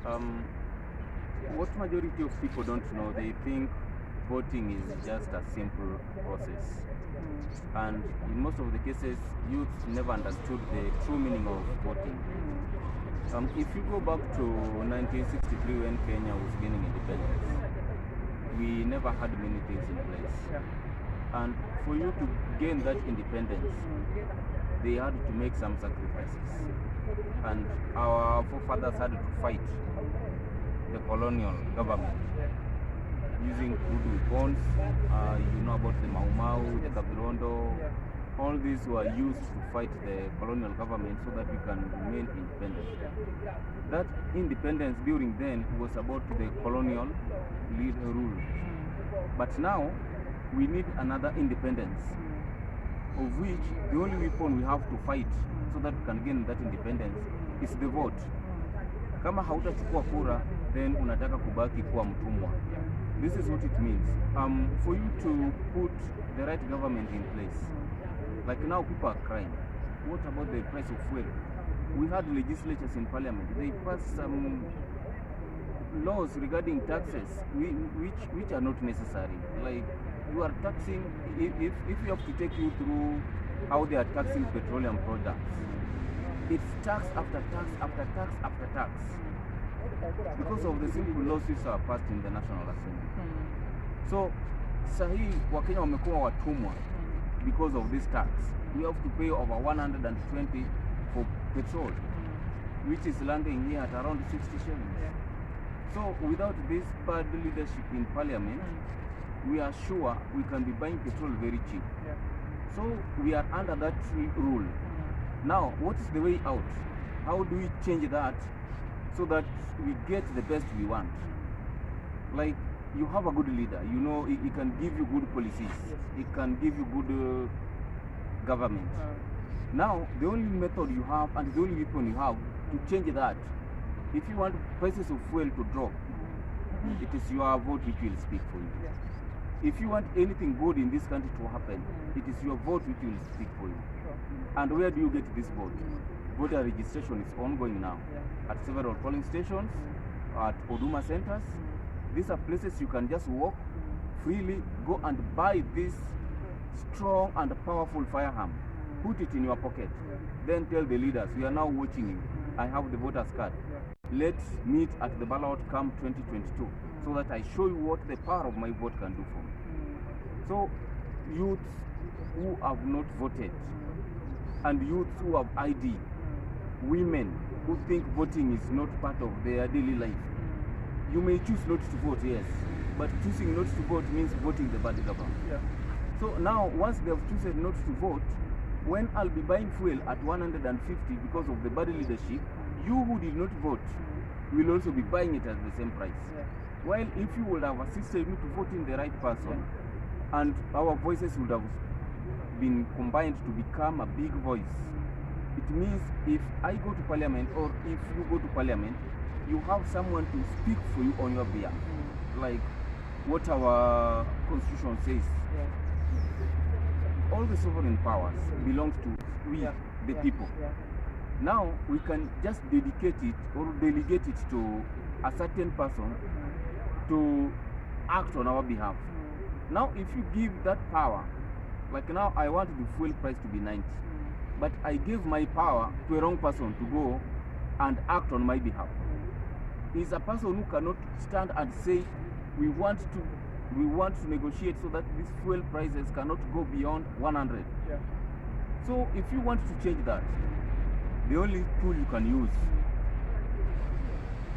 Um, what majority of people don't know, they think voting is just a simple process. And in most of the cases, youth never understood the true meaning of voting. If you go back to 1963 when Kenya was gaining independence, we never had many things in place. And for you to gain that independence, they had to make some sacrifices. And our forefathers had to fight the colonial government using good weapons. You know about the Mau Mau, the Kabirondo. All these were used to fight the colonial government so that we can remain independent. That independence during then was about the colonial rule. But now we need another independence, of which the only weapon we have to fight so that we can gain that independence is the vote. Kama hautachukua kura, then unataka kubaki kuwa mtumwa. This is what it means. For you to put the right government in place, like now people are crying. What about the price of fuel? We had legislatures in parliament. They passed some laws regarding taxes which are not necessary. Like you are taxing, if you have to take you through how they are taxing petroleum products, it's tax after tax after tax after tax because of the simple laws which are passed in the National Assembly. So sahi Wakenya wamekuwa watumwa because of this tax. We have to pay over 120 for petrol, which is landing here at around 60 shillings. So without this bad leadership in parliament, we are sure we can be buying petrol very cheap. So we are under that rule. Now, what is the way out? How do we change that so that we get the best we want? Like, you have a good leader, you know, he can give you good policies, he can give you good government. Now, the only method you have and the only weapon you have to change that, if you want prices of fuel to drop, it is your vote which will speak for you. If you want anything good in this country to happen, it is your vote which will speak for you. And where do you get this vote? Voter registration is ongoing now at several polling stations, at Huduma centers. These are places you can just walk freely, go and buy this strong and powerful firearm. Put it in your pocket. Then tell the leaders, we are now watching you. I have the voter's card. Let's meet at the ballot come 2022 so that I show you what the power of my vote can do for me. So youths who have not voted and youths who have ID, women who think voting is not part of their daily life, you may choose not to vote, yes, but choosing not to vote means voting the bad government. So now, once they have chosen not to vote, when I'll be buying fuel at 150 because of the bad leadership, you who did not vote will also be buying it at the same price. While if you would have assisted me to vote in the right person, and our voices would have been combined to become a big voice, it means if I go to parliament or if you go to parliament, you have someone to speak for you on your behalf, like what our constitution says. All the sovereign powers belongs to we, the people. Now we can just dedicate it or delegate it to a certain person to act on our behalf. Now if you give that power, like now I want the fuel price to be 90, but I gave my power to a wrong person to go and act on my behalf. Is a person who cannot stand and say we want to negotiate so that these fuel prices cannot go beyond 100. So if you want to change that, the only tool you can use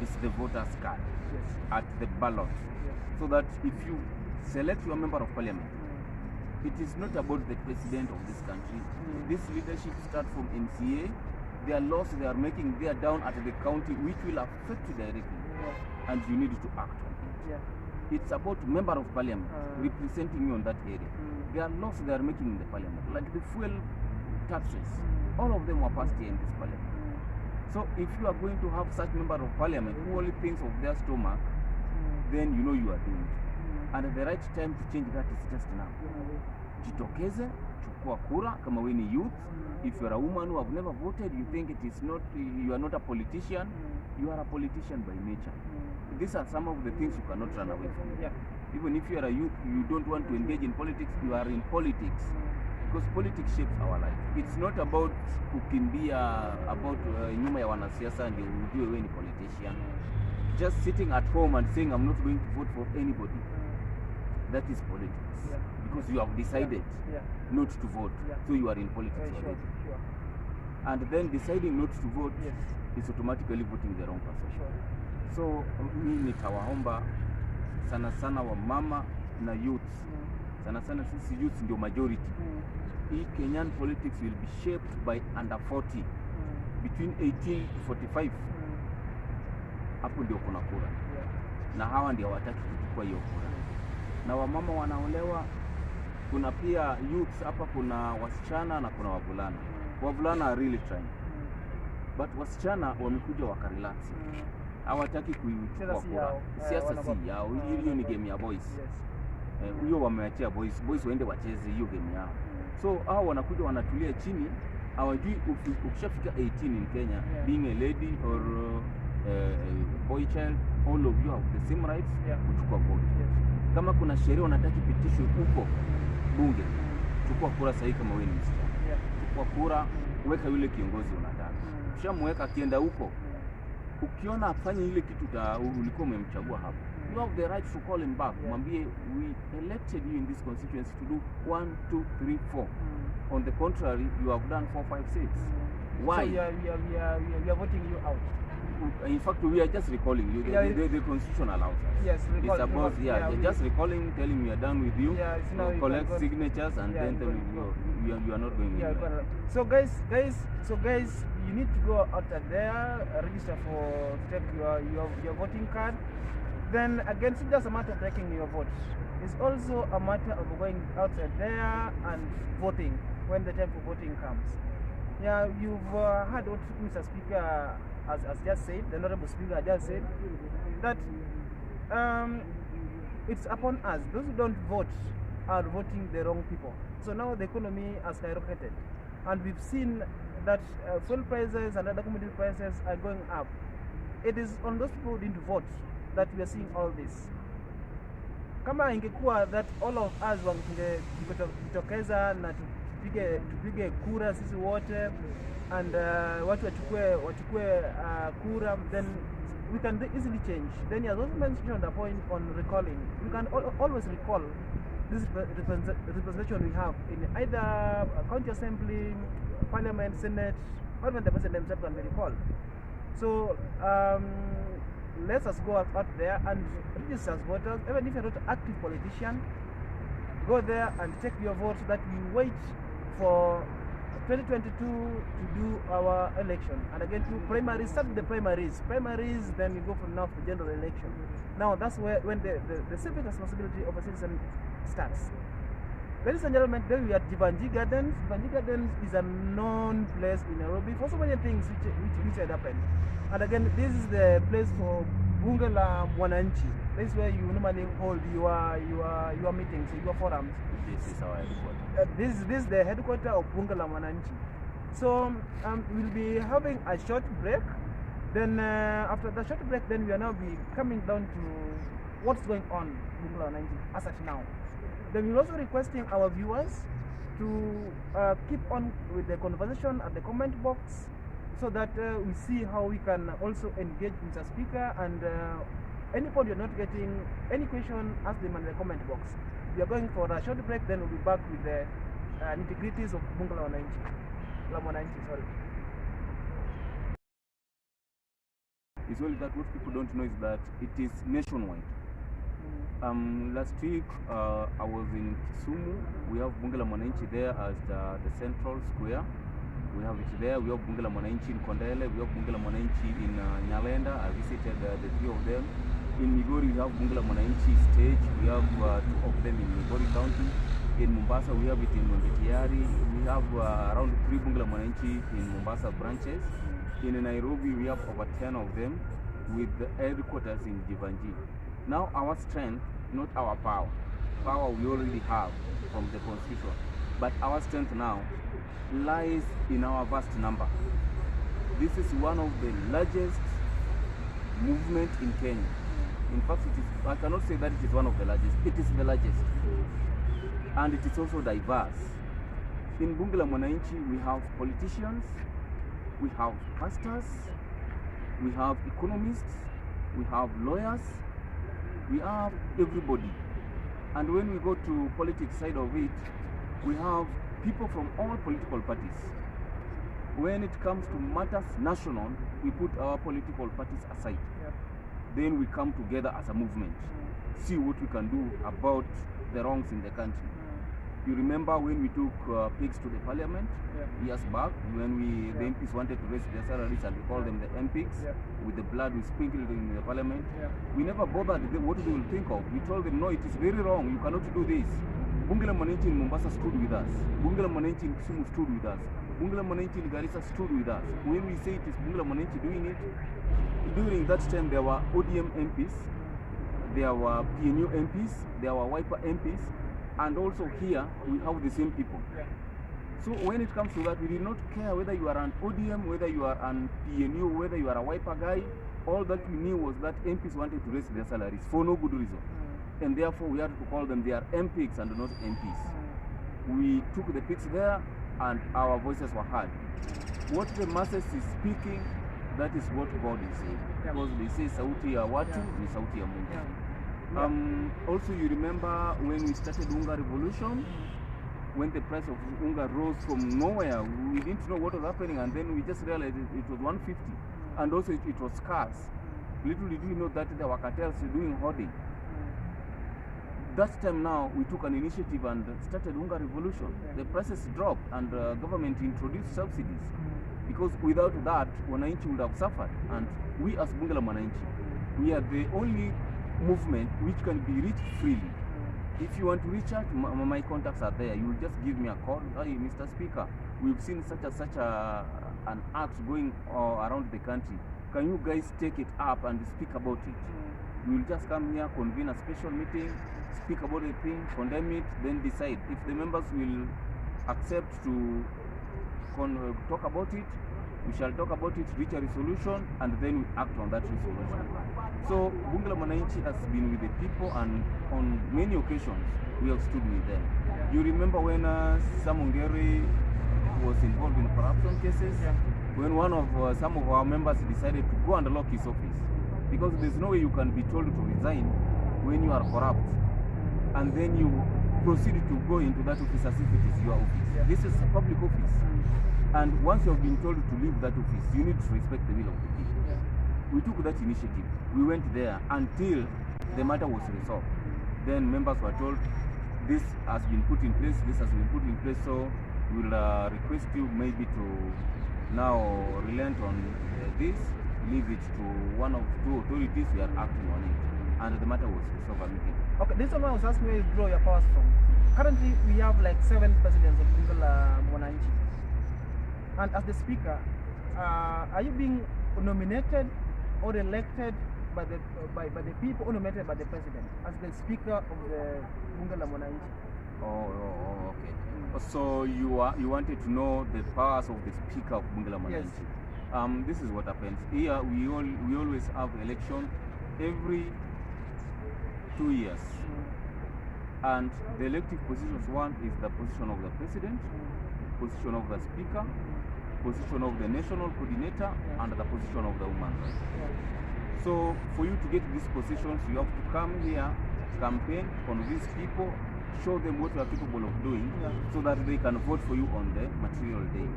is the voter's card at the ballot. So that if you select your member of parliament, it is not about the president of this country. This leadership starts from MCA. Their laws they are making, they are down at the county, which will affect you directly, and you need to act on it. It's about member of parliament representing you on that area. There are laws they are making in the parliament, like the fuel taxes. All of them were passed here in this parliament. So if you are going to have such member of parliament who only thinks of their stomach, then you know you are doomed. And the right time to change that is just now. Jitokeze, chukua kura, kama we ni youth. If you are a woman who have never voted, you think it is not, you are not a politician, you are a politician by nature. These are some of the things you cannot run away from. Yeah. Even if you are a youth, you don't want to engage in politics, you are in politics. Because politics shapes our life. It's not about kukimbia, about nyuma ya wanasiasa ndio ujue wewe ni politician. Just sitting at home and saying I'm not going to vote for anybody. That is politics. Yeah. Because you have decided not to vote. Yeah. So you are in politics already. Sure. And then deciding not to vote is automatically voting the wrong person. Sure. So mimi nitawaomba sana sana wa mama na youth. Sana sana sisi youth ndio majority. Hii Kenyan politics will be shaped by under 40 between 18 to 45. Hapo ndio kuna kura. Na hawa ndio hawataki kuchukua hiyo kura. Na wamama wanaolewa, kuna pia youths hapa, kuna wasichana na kuna wavulana. Wavulana are really trying. But wasichana wamekuja wakarelax. Hawataki kuchukua kura. Siasa si yao. Hiyo ni game ya boys. Hiyo wameachia boys waende wacheze hiyo game yao. So hao wanakuja wanatulia chini, hawajui ukishafika 18 in Kenya, being a lady or a boy child, all of you have the same rights kuchukua vote. Kama kuna sheria unataka ipitishwe huko bunge, chukua kura sahihi. Kama wewe ni msichana, chukua kura, weka yule kiongozi unataka. Ukishamweka akienda huko, ukiona afanye ile kitu ulikuwa umemchagua hapo, you have the right to call him back. Mwambie we elected you in this constituency to do 1, 2, 3, 4. On the contrary, you have done 4, 5, 6. Why? So we are voting you out. In fact, we are just recalling you. The constitution allows us. Yes, it's about just recalling, telling we are done with you. Yeah, collect signatures and then tell you are not going. So guys, you need to go out there, register for take your voting card. Then again, it's just a matter of taking your vote. It's also a matter of going outside there and voting when the time for voting comes. Yeah, you've heard what Mr. Speaker has just said, the Honorable Speaker just said, that it's upon us. Those who don't vote are voting the wrong people. So now the economy has skyrocketed. And we've seen that fuel prices and other commodity prices are going up. It is on those people who didn't vote that we are seeing all this. Kama ingekuwa that all of us wangejitokeza na tupige kura sisi wote and watu wachukue kura, then we can easily change. Then he has also mentioned a point on recalling. We can always recall this representation we have in either county assembly, parliament, senate, or even the president himself can be recalled. So let us go out there and register as voters. Even if you're not an active politician, go there and take your vote so that we wait for 2022 to do our election. And again, to primaries, start the primaries, then we go from now to general election. Now that's when the civic responsibility of a citizen starts. Ladies and gentlemen, today we are at Jivanji Gardens. Jivanji Gardens is a known place in Nairobi for so many things which had happened. And again, this is the place for Bunge la Mwananchi. This is where you normally hold your meetings, your forums. This is our headquarters. This is the headquarters of Bunge la Mwananchi. So we'll be having a short break. Then after the short break, then we are now be coming down to what's going on in Bunge la Mwananchi as at now. Then we're also requesting our viewers to keep on with the conversation at the comment box, so that we see how we can also engage Mr. Speaker, and any point you're not getting any question, ask them in the comment box. We are going for a short break, then we'll be back with the nitty-gritties of Bunge la Mwananchi. Sorry. It's only that what people don't know is that it is nationwide. Last week I was in Kisumu. We have Bunge la Mwananchi there as the central square. We have it there. We have Bunge la Mwananchi in Kondele. We have Bunge la Mwananchi in Nyalenda. I visited the three of them. In Migori we have Bunge la Mwananchi stage. We have two of them in Migori County. In Mombasa we have it in Mwembetiari. We have around 3 Bunge la Mwananchi in Mombasa branches. In Nairobi we have over 10 of them with the headquarters in Jivanji. Now our strength, not our power. Power we already have from the constitution. But our strength now lies in our vast number. This is one of the largest movement in Kenya. In fact, I cannot say that it is one of the largest. It is the largest. And it is also diverse. In Bunge la Mwananchi, we have politicians, we have pastors, we have economists, we have lawyers, we have everybody. And when we go to politics side of it, we have people from all political parties. When it comes to matters national, we put our political parties aside. Then we come together as a movement, see what we can do about the wrongs in the country. You remember when we took pigs to the parliament years back, when the MPs wanted to raise their salaries and we called them the MPs, with the blood we sprinkled in the parliament. We never bothered what they will think of. We told them, no, it is very wrong, you cannot do this. Bunge la Mwananchi in Mombasa stood with us. Bunge la Mwananchi in Kisumu stood with us. Bunge la Mwananchi in Garissa stood with us. When we say it is Bunge la Mwananchi doing it, during that time there were ODM MPs, there were PNU MPs, there were Wiper MPs, and also here we have the same people. So when it comes to that, we did not care whether you are an ODM, whether you are an PNU, whether you are a Wiper guy. All that we knew was that MPs wanted to raise their salaries for no good reason. And therefore we had to call them their MPs and not MPs. We took the pigs there and our voices were heard. What the masses is speaking, that is what God is saying. Because they say sauti ya watu ni sauti ya Mungu. Also you remember when we started Unga revolution, when the price of Unga rose from nowhere, we didn't know what was happening, and then we just realized it was 150, and also it was scarce. Little did we know that there were cartels doing hoarding. That time now we took an initiative and started Unga revolution. The prices dropped and government introduced subsidies, because without that Wananchi would have suffered. And we as Bunge la Mwananchi, we are the only movement which can be reached freely. If you want to reach out, my contacts are there. You will just give me a call. Hey, Mr. Speaker, we've seen such an act going around the country. Can you guys take it up and speak about it? We will just come here, convene a special meeting, speak about the thing, condemn it, then decide. If the members will accept to talk about it, we shall talk about it, reach a resolution, and then we act on that resolution. So Bunge la Mwananchi has been with the people, and on many occasions we have stood with them. You remember when Sam Ongeri was involved in corruption cases, when some of our members decided to go and lock his office, because there's no way you can be told to resign when you are corrupt, and then you proceed to go into that office as if it is your office. This is a public office. And once you have been told to leave that office, you need to respect the will of the people. We took that initiative. We went there until the matter was resolved. Then members were told, this has been put in place, this has been put in place, so we will request you maybe to now relent on this, leave it to one of two authorities, we are acting on it. And the matter was resolved. Okay, this one I was asking where you draw your powers from. Currently, we have like 7 presidents of Bunge la Mwananchi. And as the speaker, are you being nominated or elected by the people, or nominated by the president as the speaker of the Bunge la Mwananchi? Okay. So you wanted to know the powers of the speaker of Bunge la Mwananchi. Yes. This is what happens. Here we always have election every 2 years. And the elective positions, one is the position of the president, position of the speaker, position of the national coordinator, and the position of the woman. So for you to get these positions, you have to come here, campaign, convince people, show them what you are capable of doing, so that they can vote for you on the material day.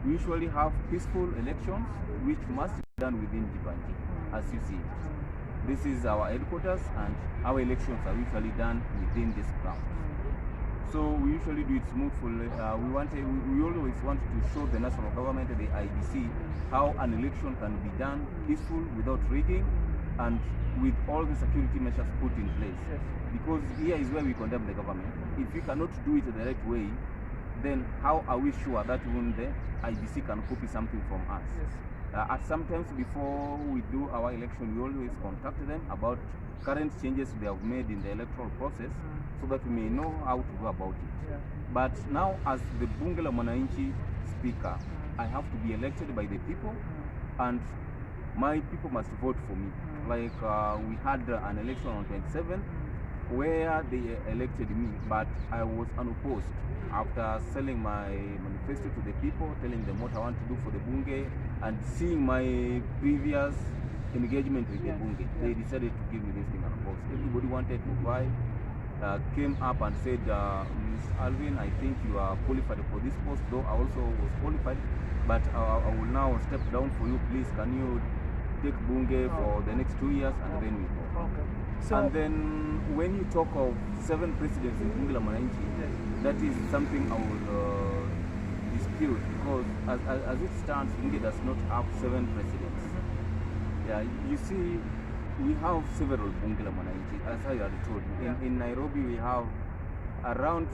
We usually have peaceful elections, which must be done within Jibanji, as you see. This is our headquarters, and our elections are usually done within this ground. So we usually do it smoothly. We always want to show the national government, the IBC, how an election can be done peaceful, without rigging, and with all the security measures put in place. Because here is where we condemn the government. If we cannot do it the right way, then how are we sure that even the IBC can copy something from us? Sometimes before we do our election, we always contact them about current changes they have made in the electoral process, so that we may know how to go about it. But now, as the Bunge la Mwananchi speaker, I have to be elected by the people, and my people must vote for me. Like we had an election on 27 where they elected me, but I was unopposed. After selling my manifesto to the people, telling them what I want to do for the Bunge, and seeing my previous engagement with the Bunge, they decided to give me this thing unopposed. Everybody wanted to buy. Came up and said, Ms. Alvin, I think you are qualified for this post, though I also was qualified, but I will now step down for you. Please, can you take Bunge for the next 2 years, and then we go. So, and then when you talk of 7 presidents in Bunge la Mwananchi, that is something I would dispute, because as it stands, Bunge does not have 7 presidents. Yeah, you see, we have several Bunge la Mwananchi, as I had told you. In Nairobi, we have around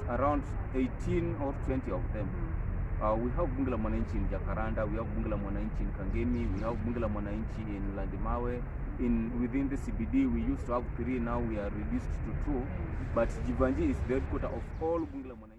18 or 20 of them. We have Bunge la Mwananchi in Jacaranda, we have Bunge la Mwananchi in Kangemi, we have Bunge la Mwananchi in Landimawe. Within the CBD, we used to have 3, now we are reduced to 2. But Jivanji is the headquarter of all Bunge la Mwananchi.